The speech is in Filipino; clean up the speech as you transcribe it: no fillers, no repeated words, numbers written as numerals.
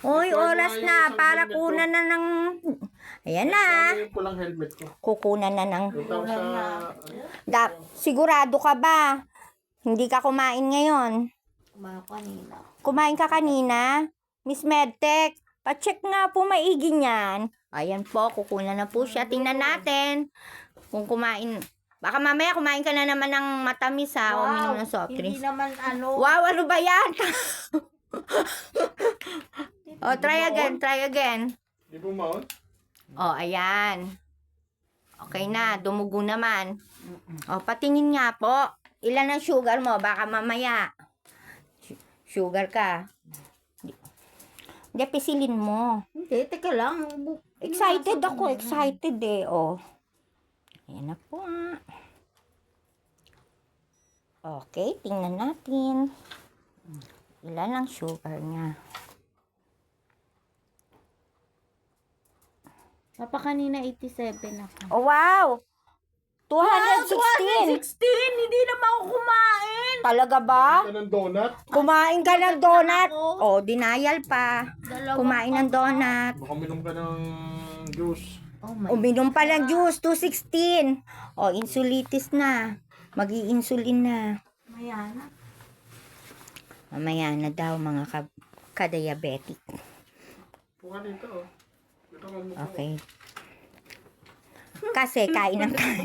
Uy, oras na. Para kunan na ng... Ayan na. Ano yung pulang helmet ko? Kukunan na ng... Punta ko sa... Sigurado ka ba? Hindi ka kumain ngayon. Kanina. Kumain ka kanina? Miss Medtech, pacheck nga po maigi niyan. Ayan po, kukunan na po siya. Tingnan natin kung kumain. Baka mamaya kumain ka na naman ng matamis ha. O minom ng soft Hindi drinks. naman ano. Wow, ano ba yan? O, try again, try again. Di bumaon? O, ayan. Okay na, dumugo naman. O, patingin nga po. Ilan ang sugar mo? Baka mamaya. Sugar ka. Hindi, pisilin mo. Hindi, teka lang. Excited ako, excited eh. O. Ayan na po. Okay, tingnan natin. Ilan ang sugar niya? Papa, kanina 87 ako. Oh, wow! 216! 216! Hindi naman ako kumain! Talaga ba? Ka ng donut? Kumain ka ng donut? Oh, denial pa. Dalawang Kumain ng donut. Baka minom ka ng juice. Oh my Uminom pa ng juice, 216. Oh, insulitis na. Mag-i-insulin na. Mayana. Mamaya na daw mga ka-diabetic. Puka dito oh. Dito ka mo. Okay. Kasi kain ng kain.